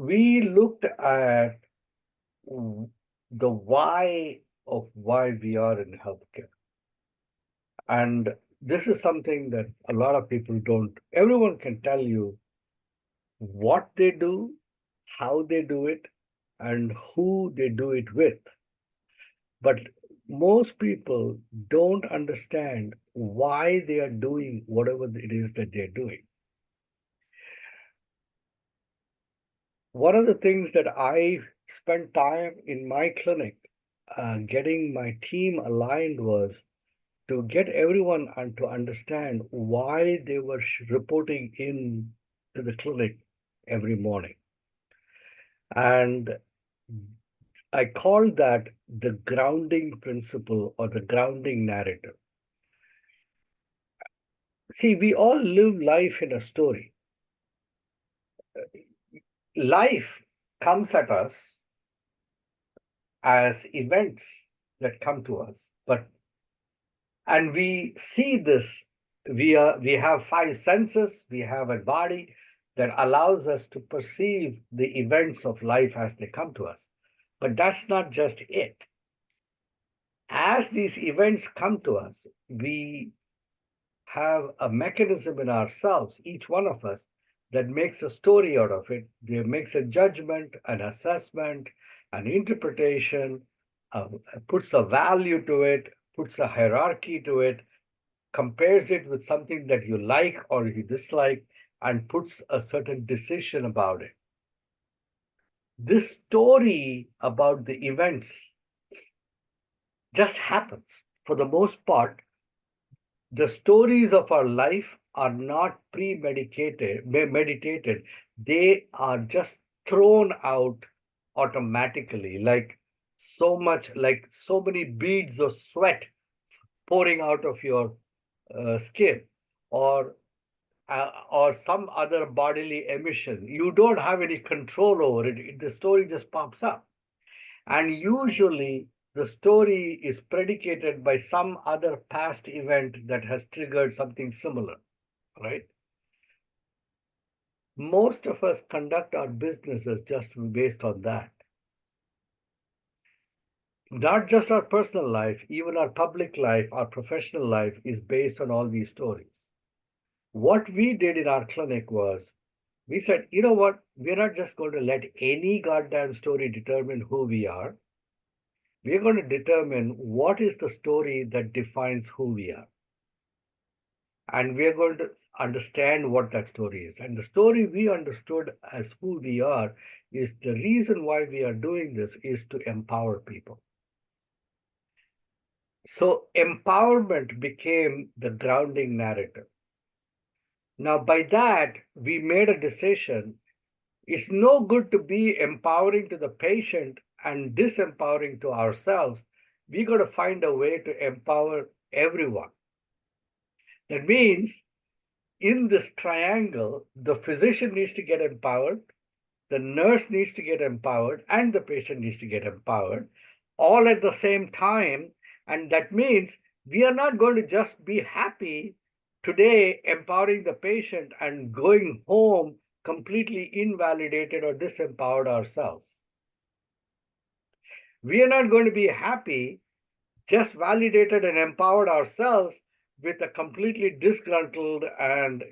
we looked at mm, the why of why we are in healthcare. And this is something that a lot of people don't, everyone can tell you what they do, how they do it, and who they do it with. But most people don't understand why they are doing whatever it is that they're doing. One of the things that I spent time in my clinic getting my team aligned was to get everyone to understand why they were reporting in to the clinic every morning. And I call that the grounding principle or the grounding narrative. See, we all live life in a story. Life comes at us as events that come to us, but and we see this. We have five senses, we have a body that allows us to perceive the events of life as they come to us. But that's not just it. As these events come to us, we have a mechanism in ourselves, each one of us, that makes a story out of it. There makes a judgment, an assessment, an interpretation, uh, puts a value to it, puts a hierarchy to it, compares it with something that you like or you dislike, and puts a certain decision about it. This story about the events just happens. For the most part, the stories of our life are not meditated. They are just thrown out automatically, like so many beads of sweat pouring out of your skin, or or some other bodily emission. You don't have any control over it. The story just pops up. And usually the story is predicated by some other past event that has triggered something similar, right? Most of us conduct our businesses just based on that. Not just our personal life, even our public life, our professional life is based on all these stories. What we did in our clinic was we said, you know what? We're not just going to let any goddamn story determine who we are. We're going to determine what is the story that defines who we are. And we're going to understand what that story is. And the story we understood as who we are is the reason why we are doing this is to empower people. So empowerment became the grounding narrative. Now, by that, we made a decision. It's no good to be empowering to the patient and disempowering to ourselves. We got to find a way to empower everyone. That means in this triangle, the physician needs to get empowered, the nurse needs to get empowered, and the patient needs to get empowered all at the same time. And that means we are not going to just be happy today empowering the patient and going home completely invalidated or disempowered ourselves. We are not going to be happy just validated and empowered ourselves with a completely disgruntled and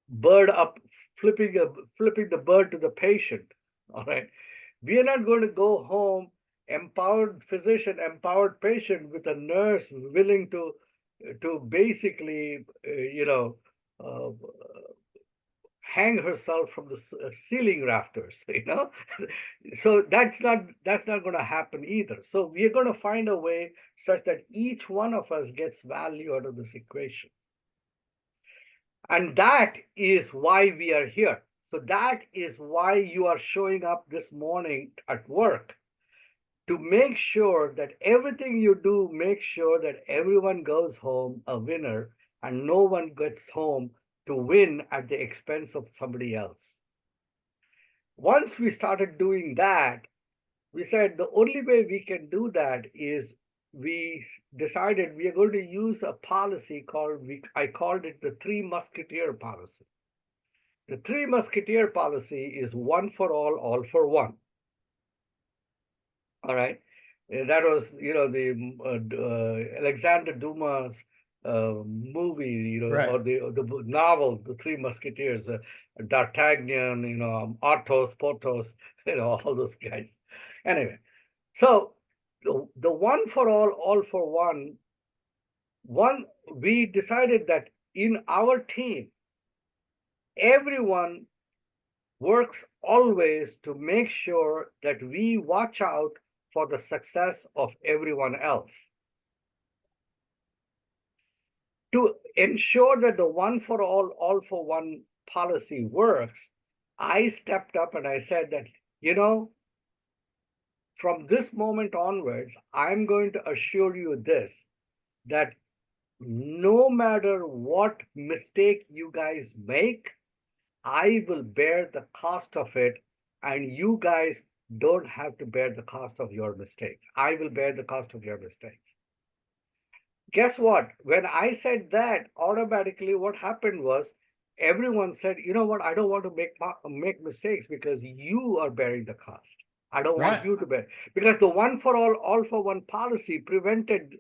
bird up, flipping the bird to the patient. All right. We are not going to go home empowered physician, empowered patient with a nurse willing to basically, uh, hang herself from the ceiling rafters, so that's not going to happen either. So we are going to find a way such that each one of us gets value out of this equation. And that is why we are here. So that is why you are showing up this morning at work, to make sure that everything you do makes sure that everyone goes home a winner and no one gets home to win at the expense of somebody else. Once we started doing that, we said the only way we can do that is we decided we are going to use a policy called, I called it the Three Musketeer policy. The Three Musketeer policy is one for all for one. All right. That was, the Alexander Dumas movie, Right. or the novel, The Three Musketeers, D'Artagnan, Athos, Porthos, all those guys. Anyway, so the one for all for one, we decided that in our team, everyone works always to make sure that we watch out for the success of everyone else. To ensure that the one for all for one policy works, I stepped up and I said that, from this moment onwards, I'm going to assure you this, that no matter what mistake you guys make, I will bear the cost of it, and you guys don't have to bear the cost of your mistakes. I will bear the cost of your mistakes. Guess what? When I said that, automatically what happened was everyone said, you know what? I don't want to make mistakes because you are bearing the cost. I don't want Right. you to bear, because the one for all for one policy prevented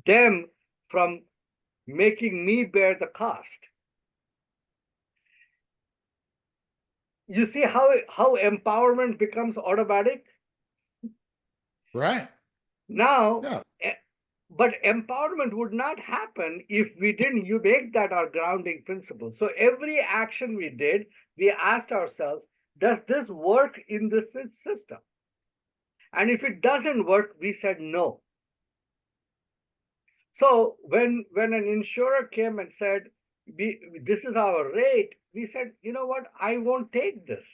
them from making me bear the cost. You see how empowerment becomes automatic Right. now. No. But empowerment would not happen if we didn't you make that our grounding principle. So every action we did, we asked ourselves, does this work in this system? And if it doesn't work, we said no. So when an insurer came and said, this is our rate, we said, you know what, I won't take this.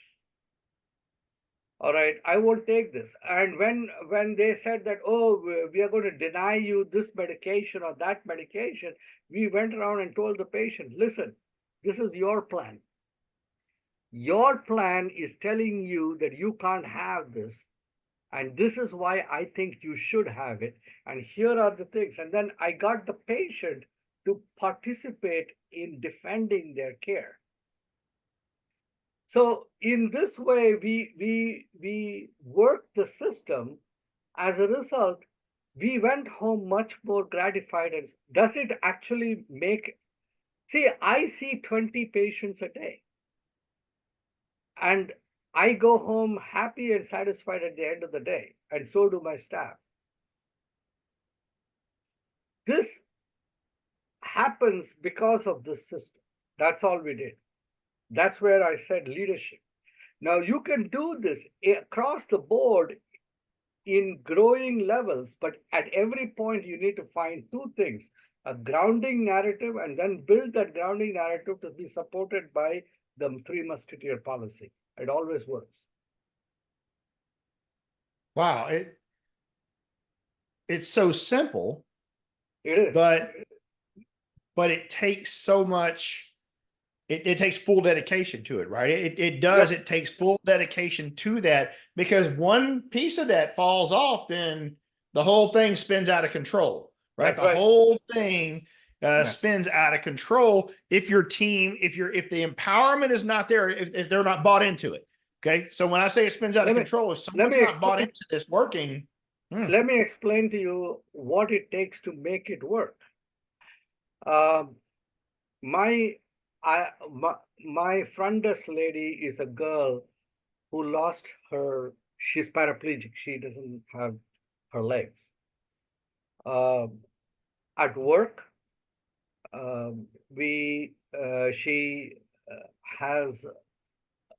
All right, I won't take this. And when they said that, oh, we are going to deny you this medication or that medication, we went around and told the patient, listen, this is your plan. Your plan is telling you that you can't have this, and this is why I think you should have it. And here are the things. And then I got the patient to participate in defending their care. So in this way, we worked the system. As a result, we went home much more gratified. And does it actually make? See, I see 20 patients a day, and I go home happy and satisfied at the end of the day, and so do my staff. This happens because of this system. That's all we did. That's where I said leadership. Now you can do this across the board in growing levels, but at every point you need to find two things: a grounding narrative, and then build that grounding narrative to be supported by the Three Musketeer policy. It always works. Wow. It's so simple, It is. but it takes so much. It takes full dedication to it, right? It does. Yep, It takes full dedication to that, because one piece of that falls off, then the whole thing spins out of control, right? that's The right. whole thing Yeah. spins out of control if your team, if the empowerment is not there, if they're not bought into it. Okay, so when I say it spins out of Let me control, if let someone's me not bought explain into this working, let me explain to you what it takes to make it work. Um, my my front desk lady is a girl who lost her. She's paraplegic. She doesn't have her legs. Um, at work, we she has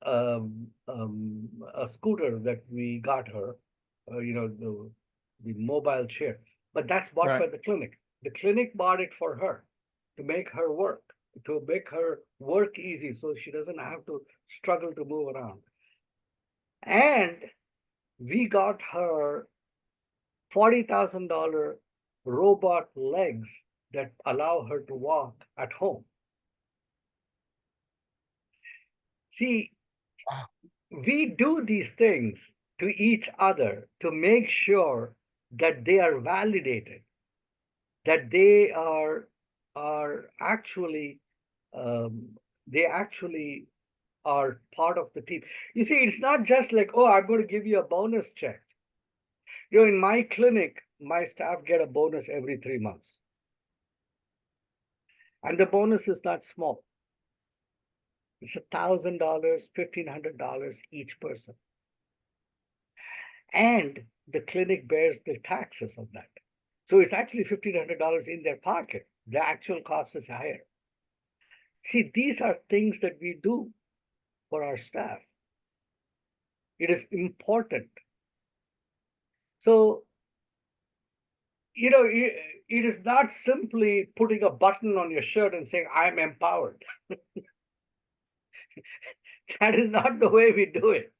a scooter that we got her. The mobile chair, but that's bought right? by the clinic. The clinic bought it for her to make her work, to make her work easy, so she doesn't have to struggle to move around. And we got her $40,000 robot legs that allow her to walk at home. See, Wow. we do these things to each other to make sure that they are validated, that are actually they actually are part of the team. You see, it's not just like, oh, I'm going to give you a bonus check. You know, in my clinic, my staff get a bonus every 3 months. And the bonus is not small. It's $1,000, $1,500 each person. And the clinic bears the taxes of that. So it's actually $1,500 in their pocket. The actual cost is higher. See, these are things that we do for our staff. It is important. So, you know, it is not simply putting a button on your shirt and saying, I'm empowered. That is not the way we do it.